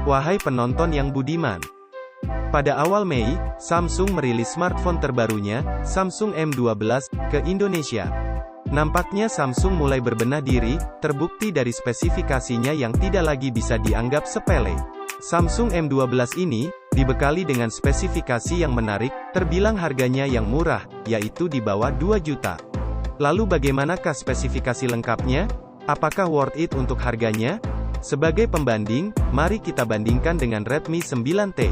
Wahai penonton yang budiman. Pada awal Mei, Samsung merilis smartphone terbarunya, Samsung M12, ke Indonesia. Nampaknya Samsung mulai berbenah diri, terbukti dari spesifikasinya yang tidak lagi bisa dianggap sepele. Samsung M12 ini, dibekali dengan spesifikasi yang menarik, terbilang harganya yang murah, yaitu di bawah 2 juta. Lalu bagaimanakah spesifikasi lengkapnya? Apakah worth it untuk harganya? Sebagai pembanding, mari kita bandingkan dengan Redmi 9T.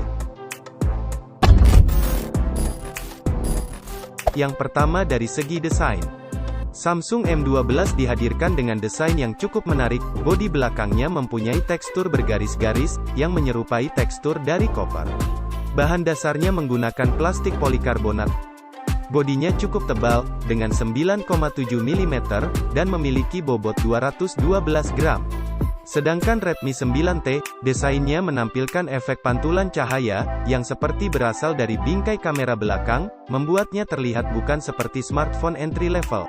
Yang pertama dari segi desain. Samsung M12 dihadirkan dengan desain yang cukup menarik, bodi belakangnya mempunyai tekstur bergaris-garis, yang menyerupai tekstur dari koper. Bahan dasarnya menggunakan plastik polikarbonat. Bodinya cukup tebal, dengan 9,7 mm, dan memiliki bobot 212 gram. Sedangkan Redmi 9T, desainnya menampilkan efek pantulan cahaya, yang seperti berasal dari bingkai kamera belakang, membuatnya terlihat bukan seperti smartphone entry level.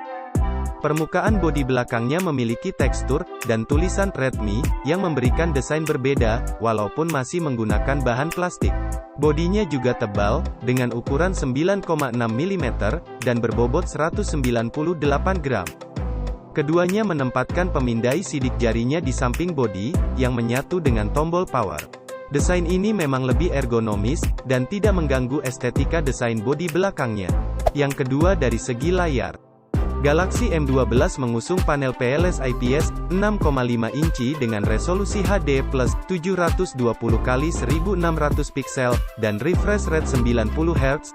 Permukaan bodi belakangnya memiliki tekstur, dan tulisan Redmi, yang memberikan desain berbeda, walaupun masih menggunakan bahan plastik. Bodinya juga tebal, dengan ukuran 9,6 mm, dan berbobot 198 gram. Keduanya menempatkan pemindai sidik jarinya di samping bodi, yang menyatu dengan tombol power. Desain ini memang lebih ergonomis, dan tidak mengganggu estetika desain bodi belakangnya. Yang kedua dari segi layar. Galaxy M12 mengusung panel PLS IPS 6,5 inci dengan resolusi HD+ 720x1600 piksel, dan refresh rate 90 Hz.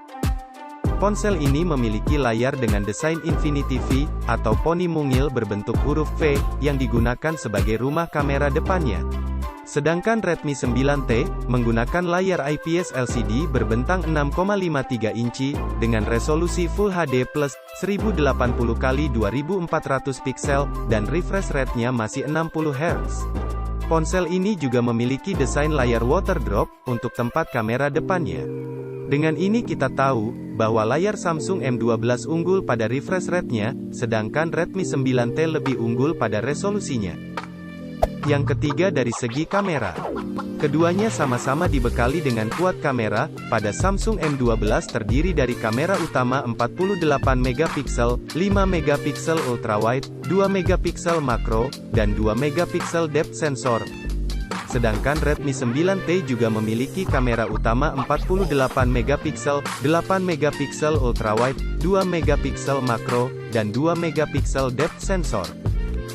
Ponsel ini memiliki layar dengan desain Infinity V, atau poni mungil berbentuk huruf V, yang digunakan sebagai rumah kamera depannya. Sedangkan Redmi 9T, menggunakan layar IPS LCD berbentang 6,53 inci, dengan resolusi Full HD+, 1080x2400 piksel, dan refresh rate-nya masih 60 Hz. Ponsel ini juga memiliki desain layar water drop, untuk tempat kamera depannya. Dengan ini kita tahu, bahwa layar Samsung M12 unggul pada refresh rate-nya, sedangkan Redmi 9T lebih unggul pada resolusinya. Yang ketiga dari segi kamera. Keduanya sama-sama dibekali dengan kuat kamera. Pada Samsung M12 terdiri dari kamera utama 48 MP, 5 MP ultrawide, 2 MP makro, dan 2 MP depth sensor. Sedangkan Redmi 9T juga memiliki kamera utama 48 MP, 8 MP ultrawide, 2 MP makro, dan 2 MP depth sensor.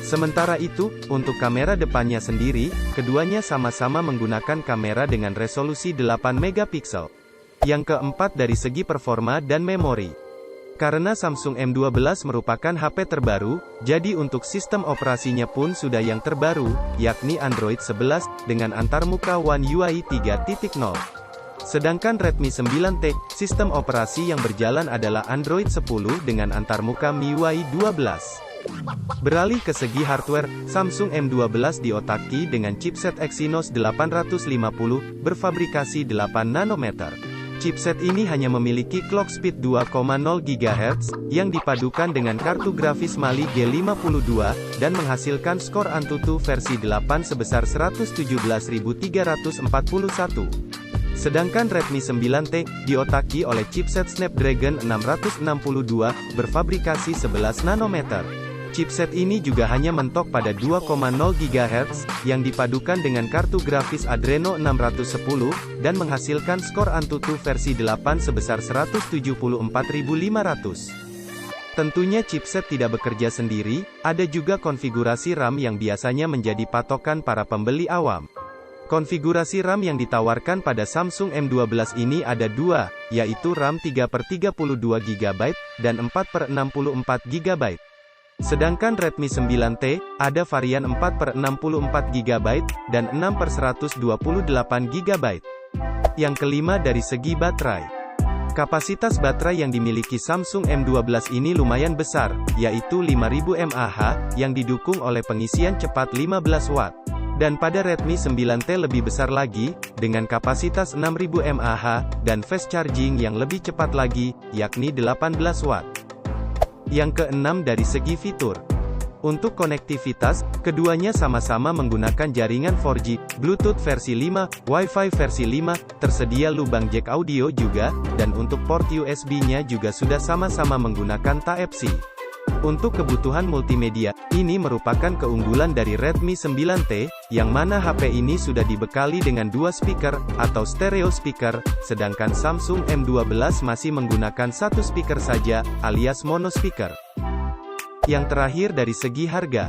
Sementara itu, untuk kamera depannya sendiri, keduanya sama-sama menggunakan kamera dengan resolusi 8 MP. Yang keempat dari segi performa dan memori. Karena Samsung M12 merupakan HP terbaru, jadi untuk sistem operasinya pun sudah yang terbaru, yakni Android 11, dengan antarmuka One UI 3.0. Sedangkan Redmi 9T, sistem operasi yang berjalan adalah Android 10 dengan antarmuka MIUI 12. Beralih ke segi hardware, Samsung M12 diotaki dengan chipset Exynos 850, berfabrikasi 8 nanometer. Chipset ini hanya memiliki clock speed 2,0 GHz, yang dipadukan dengan kartu grafis Mali G52, dan menghasilkan skor Antutu versi 8 sebesar 117.341. Sedangkan Redmi 9T, diotaki oleh chipset Snapdragon 662, berfabrikasi 11 nanometer. Chipset ini juga hanya mentok pada 2,0 GHz, yang dipadukan dengan kartu grafis Adreno 610, dan menghasilkan skor Antutu versi 8 sebesar 174.500. Tentunya chipset tidak bekerja sendiri, ada juga konfigurasi RAM yang biasanya menjadi patokan para pembeli awam. Konfigurasi RAM yang ditawarkan pada Samsung M12 ini ada dua, yaitu RAM 3/32 GB, dan 4/64 GB. Sedangkan Redmi 9T, ada varian 4/64 GB, dan 6/128 GB. Yang kelima dari segi baterai. Kapasitas baterai yang dimiliki Samsung M12 ini lumayan besar, yaitu 5000 mAh, yang didukung oleh pengisian cepat 15 Watt. Dan pada Redmi 9T lebih besar lagi, dengan kapasitas 6000 mAh, dan fast charging yang lebih cepat lagi, yakni 18 Watt. Yang keenam dari segi fitur. Untuk konektivitas, keduanya sama-sama menggunakan jaringan 4G, Bluetooth versi 5, Wi-Fi versi 5, tersedia lubang jack audio juga, dan untuk port USB-nya juga sudah sama-sama menggunakan Type-C. Untuk kebutuhan multimedia, ini merupakan keunggulan dari Redmi 9T, yang mana HP ini sudah dibekali dengan dua speaker, atau stereo speaker, sedangkan Samsung M12 masih menggunakan satu speaker saja, alias mono speaker. Yang terakhir dari segi harga.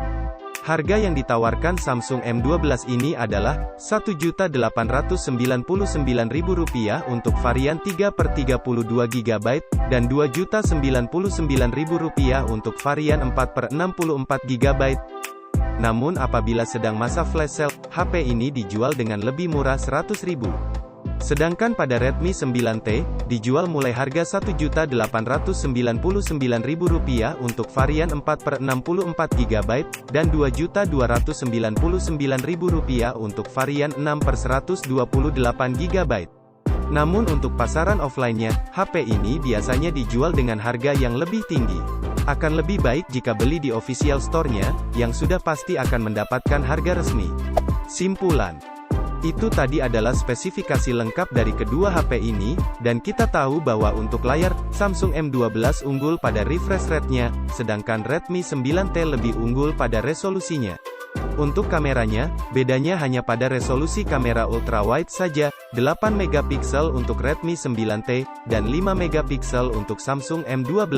Harga yang ditawarkan Samsung M12 ini adalah Rp1.899.000 untuk varian 3/32 GB dan Rp2.099.000 untuk varian 4/64 GB. Namun apabila sedang masa flash sale, HP ini dijual dengan lebih murah Rp100.000. Sedangkan pada Redmi 9T, dijual mulai harga Rp1.899.000 untuk varian 4/64 GB, dan Rp2.299.000 untuk varian 6/128 GB. Namun untuk pasaran offline-nya, HP ini biasanya dijual dengan harga yang lebih tinggi. Akan lebih baik jika beli di official store-nya, yang sudah pasti akan mendapatkan harga resmi. Simpulan. Itu tadi adalah spesifikasi lengkap dari kedua HP ini, dan kita tahu bahwa untuk layar, Samsung M12 unggul pada refresh rate-nya, sedangkan Redmi 9T lebih unggul pada resolusinya. Untuk kameranya, bedanya hanya pada resolusi kamera ultrawide saja, 8 MP untuk Redmi 9T, dan 5 MP untuk Samsung M12.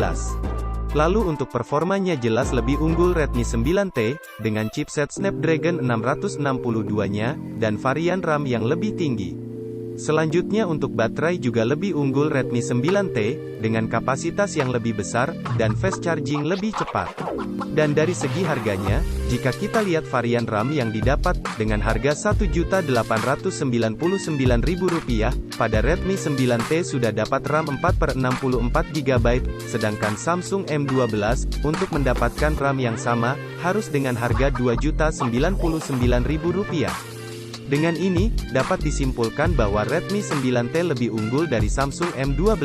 Lalu untuk performanya jelas lebih unggul Redmi 9T, dengan chipset Snapdragon 662-nya, dan varian RAM yang lebih tinggi. Selanjutnya untuk baterai juga lebih unggul Redmi 9T, dengan kapasitas yang lebih besar, dan fast charging lebih cepat. Dan dari segi harganya, jika kita lihat varian RAM yang didapat, dengan harga Rp1.899.000, pada Redmi 9T sudah dapat RAM 4/64 GB, sedangkan Samsung M12, untuk mendapatkan RAM yang sama, harus dengan harga Rp2.099.000. Dengan ini, dapat disimpulkan bahwa Redmi 9T lebih unggul dari Samsung M12.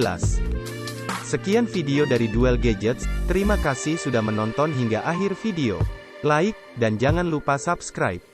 Sekian video dari Duel Gadgets, terima kasih sudah menonton hingga akhir video. Like, dan jangan lupa subscribe.